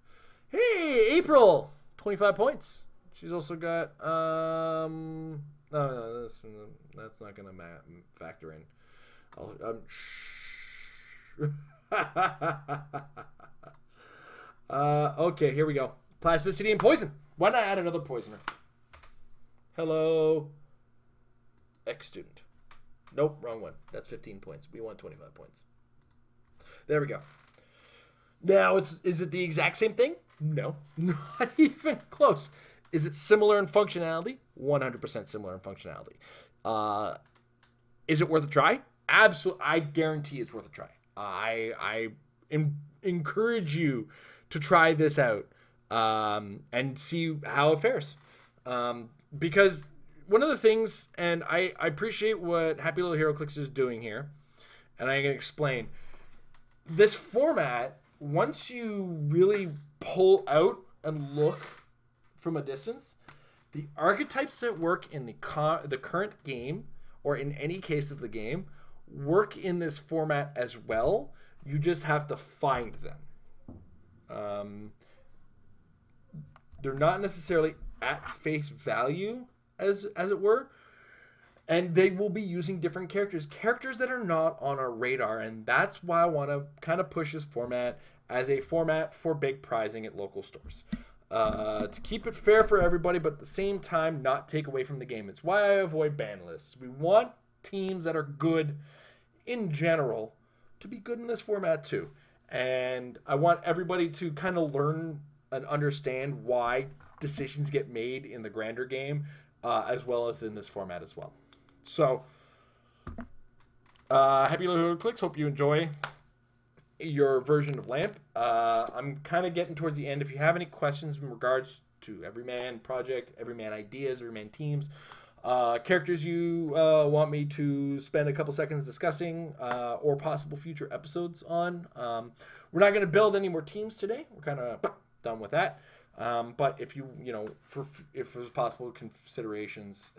Hey, April! 25 points. She's also got no, that's not gonna factor in. Okay, here we go. Plasticity and poison. Why not add another poisoner? Hello, ex-student. Nope, wrong one. That's 15 points. We want 25 points. There we go. Now, is it the exact same thing? No, not even close. Is it similar in functionality? 100% similar in functionality. Is it worth a try? Absolutely. I guarantee it's worth a try. I encourage you to try this out and see how it fares. Because one of the things, and I appreciate what Happy Little Hero Clix is doing here, and I'm going to explain. This format, once you really pull out and look from a distance, the archetypes that work in the current game, or in any case of the game, work in this format as well. You just have to find them. They're not necessarily at face value, as it were, and they will be using different characters that are not on our radar, and that's why I want to kind of push this format as a format for big prizing at local stores, to keep it fair for everybody, but at the same time not take away from the game. It's why I avoid ban lists. We want teams that are good in general to be good in this format too, and I want everybody to kind of learn and understand why decisions get made in the grander game, as well as in this format as well. So, Happy Little Clicks. Hope you enjoy your version of LAMP. I'm kind of getting towards the end. If you have any questions in regards to Everyman project, Everyman ideas, Everyman teams, characters you want me to spend a couple seconds discussing, or possible future episodes on, we're not going to build any more teams today. We're kind of done with that. But if if there's possible considerations,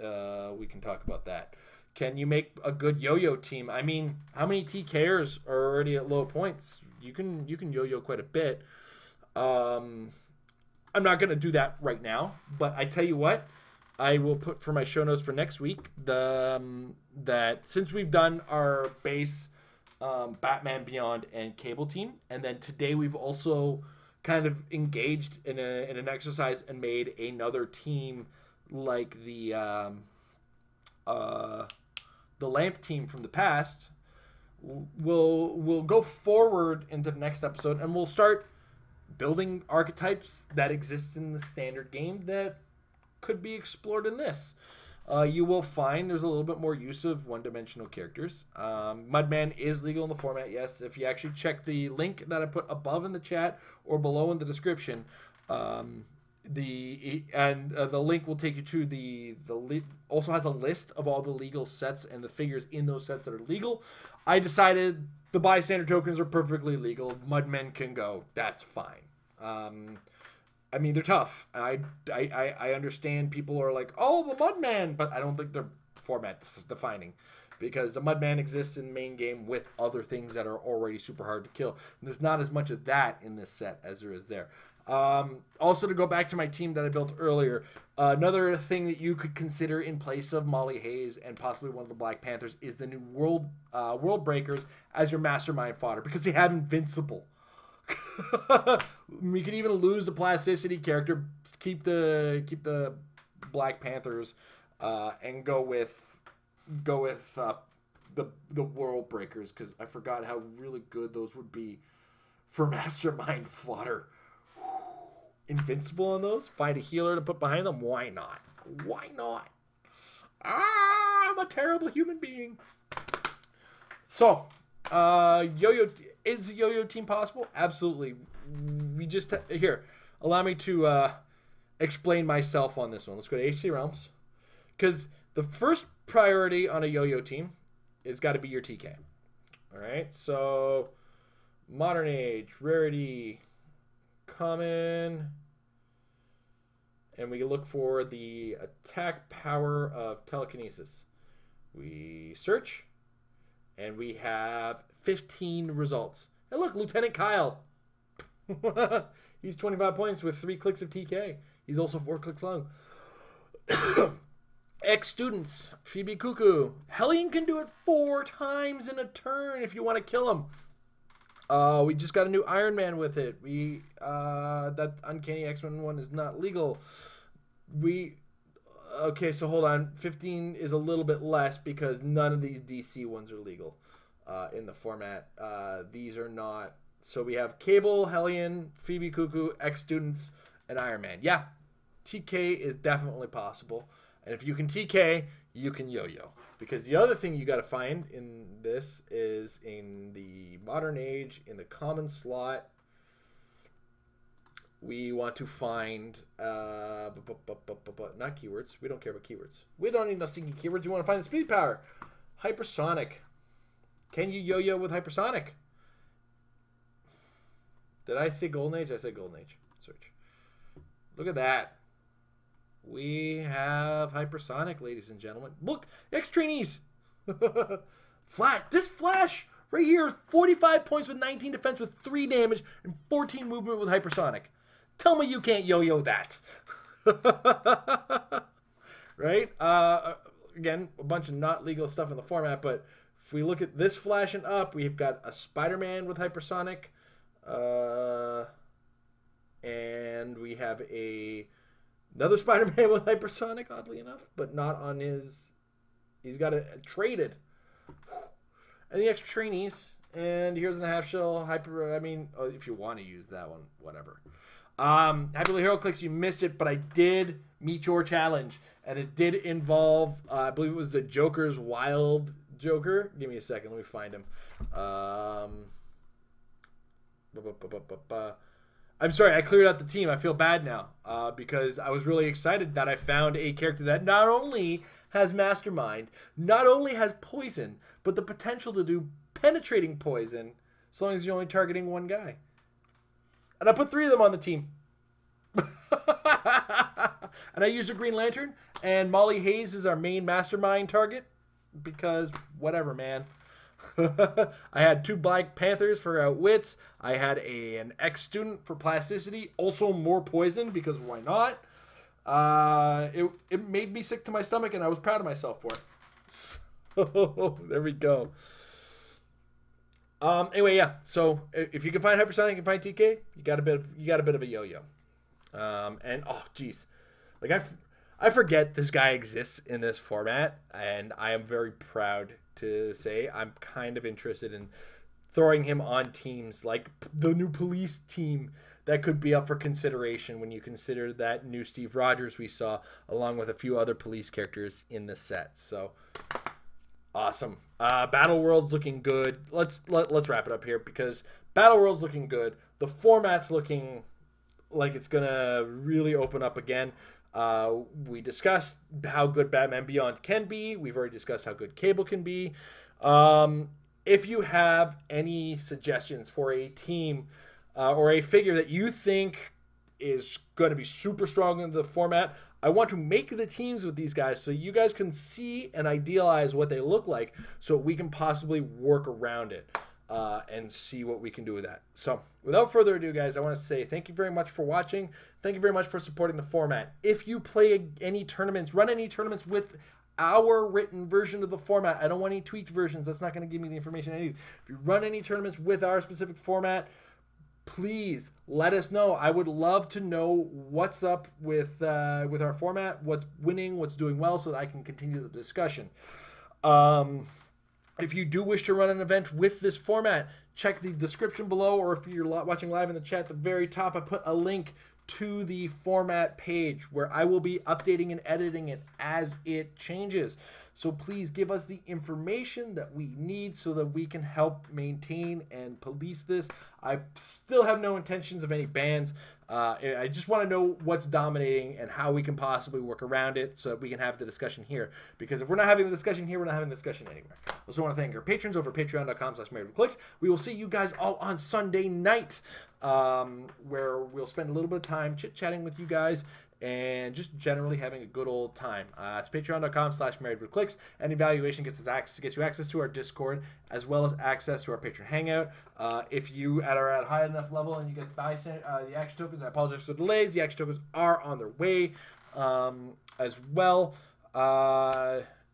we can talk about that. Can you make a good yo-yo team? I mean, how many TKers are already at low points? You can yo-yo quite a bit. I'm not going to do that right now, but I tell you what, I will put for my show notes for next week that since we've done our base Batman Beyond and Cable team, and then today we've also kind of engaged in an exercise and made another team like the LAMP team from the past. We'll go forward into the next episode, and we'll start building archetypes that exist in the standard game that could be explored in this. You will find there's a little bit more use of one-dimensional characters. Mudman is legal in the format, yes. If you actually check the link that I put above in the chat or below in the description, the link will take you to also has a list of all the legal sets and the figures in those sets that are legal. I decided the bystander tokens are perfectly legal. Mudmen can go. That's fine. I mean, they're tough. I understand people are like, oh, the Mudman, but I don't think they're format defining, because the Mudman exists in the main game with other things that are already super hard to kill. And there's not as much of that in this set as there is there. Also, to go back to my team that I built earlier, another thing that you could consider in place of Molly Hayes and possibly one of the Black Panthers is the new World Breakers as your mastermind fodder, because they have Invincible. We can even lose the plasticity character, keep the Black Panthers, and go with the World Breakers, because I forgot how really good those would be for mastermind fodder. Invincible on those. Find a healer to put behind them. Why not? Why not? I'm a terrible human being. So Yo-yo, is a yo-yo team possible? Absolutely. We just, here, allow me to explain myself on this one. Let's go to HC Realms. Because the first priority on a yo-yo team is got to be your TK. All right, so Modern Age, Rarity, Common, and we look for the attack power of Telekinesis. We search, and we have 15 results. And look, Lieutenant Kyle. He's 25 points with 3 clicks of TK. He's also 4 clicks long. Ex-students, Phoebe Cuckoo. Hellion can do it 4 times in a turn if you want to kill him. We just got a new Iron Man with it. We that Uncanny X-Men one is not legal. Okay, so hold on. 15 is a little bit less because none of these DC ones are legal in the format. These are not. So we have Cable, Hellion, Phoebe Cuckoo, Ex-students, and Iron Man. Yeah, TK is definitely possible. And if you can TK, you can yo-yo. Because the other thing you got to find in this is in the Modern Age, in the common slot, we want to find, not keywords. We don't care about keywords. We don't need no stinky keywords. You want to find the speed power. Hypersonic. Can you yo-yo with hypersonic? Did I say Golden Age? I said Golden Age. Search. Look at that. We have hypersonic, ladies and gentlemen. Look, ex-trainees. Flat. This Flash right here is 45 points with 19 defense with 3 damage and 14 movement with hypersonic. Tell me you can't yo-yo that. Right? Again, a bunch of not legal stuff in the format, but if we look at this Flash and up, we've got a Spider-Man with hypersonic. And we have another Spider-Man with hypersonic, oddly enough, but not on his. He's got it traded. And the extra trainees. And here's in the half shell hyper. I mean, if you want to use that one, whatever. Happy Little Hero Clicks, you missed it, but I did meet your challenge, and it did involve. I believe it was the Joker's Wild Joker. Give me a second. Let me find him. I'm sorry, I cleared out the team. I feel bad now because I was really excited that I found a character that not only has Mastermind, not only has Poison, but the potential to do penetrating poison as long as you're only targeting one guy. And I put 3 of them on the team. And I used a Green Lantern, and Molly Hayes is our main Mastermind target because whatever, man. I had 2 Black Panthers for Outwits. I had an ex-student for Plasticity. Also more poison because why not? It made me sick to my stomach, and I was proud of myself for it. So there we go. Anyway, yeah. So if you can find hypersonic, you can find TK. You got a bit of a yo-yo. And oh geez, like I forget this guy exists in this format, and I am very proud to say I'm kind of interested in throwing him on teams like the new police team that could be up for consideration when you consider that new Steve Rogers we saw along with a few other police characters in the set. So awesome. Battle World's looking good. Let's wrap it up here because Battle World's looking good. The format's looking like it's gonna really open up again. We discussed how good Batman Beyond can be. We've already discussed how good Cable can be. If you have any suggestions for a team or a figure that you think is going to be super strong in the format, I want to make the teams with these guys so you guys can see and idealize what they look like so we can possibly work around it. And see what we can do with that. So without further ado, guys, I want to say thank you very much for watching. Thank you very much for supporting the format. If you play any tournaments, run any tournaments with our written version of the format, I don't want any tweaked versions. That's not going to give me the information I need. If you run any tournaments with our specific format, please let us know. I would love to know what's up with our format, what's winning, what's doing well, so that I can continue the discussion. If you do wish to run an event with this format, check the description below, or if you're watching live in the chat, at the very top, I put a link to the format page where I will be updating and editing it as it changes. So please give us the information that we need so that we can help maintain and police this. I still have no intentions of any bans. I just want to know what's dominating and how we can possibly work around it so that we can have the discussion here. Because if we're not having the discussion here, we're not having the discussion anywhere. I also want to thank our patrons over at patreon.com/marriedwithclicks. We will see you guys all on Sunday night, where we'll spend a little bit of time chit-chatting with you guys and just generally having a good old time. It's patreon.com/marriedwithclicks. Any valuation gets you access to our Discord as well as access to our Patreon Hangout. If you are at a high enough level and you get the action tokens, I apologize for the delays. The action tokens are on their way as well.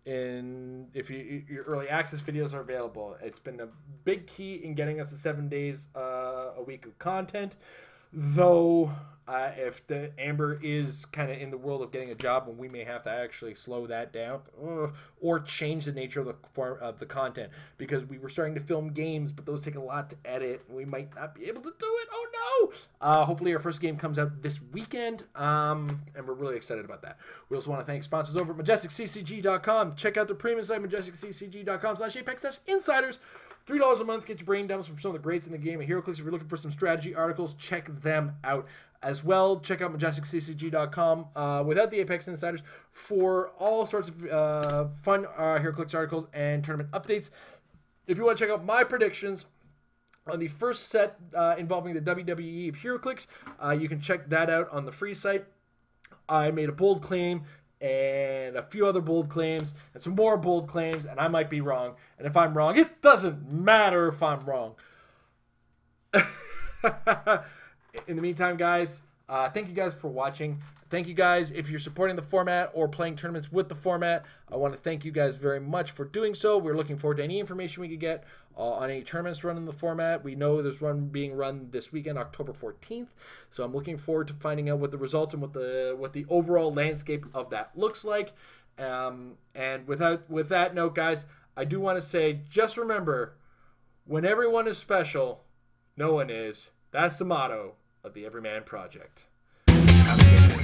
And if your early access videos are available, it's been a big key in getting us to 7 days a week of content. Though, if the Amber is kind of in the world of getting a job, and we may have to actually slow that down or change the nature of the form of the content, because we were starting to film games, but those take a lot to edit. We might not be able to do it. Oh no! Hopefully, our first game comes out this weekend, and we're really excited about that. We also want to thank sponsors over at MajesticCCG.com. Check out their premium site, MajesticCCG.com/Apex-Insiders. $3 a month, get your brain dumps from some of the greats in the game. At HeroClix, if you're looking for some strategy articles, check them out as well. Check out MajesticCCG.com without the Apex Insiders for all sorts of fun HeroClix articles and tournament updates. If you want to check out my predictions on the first set involving the WWE of HeroClix, you can check that out on the free site. I made a bold claim and a few other bold claims, and some more bold claims, and I might be wrong. And if I'm wrong, it doesn't matter if I'm wrong. In the meantime, guys, thank you guys for watching. Thank you guys if you're supporting the format or playing tournaments with the format. I want to thank you guys very much for doing so. We're looking forward to any information we could get on any tournaments run in the format. We know there's one being run this weekend, October 14th. So I'm looking forward to finding out what the results and what the overall landscape of that looks like. And with that note, guys, I do want to say, just remember, when everyone is special, no one is. That's the motto of the Everyman Project. Have a good day.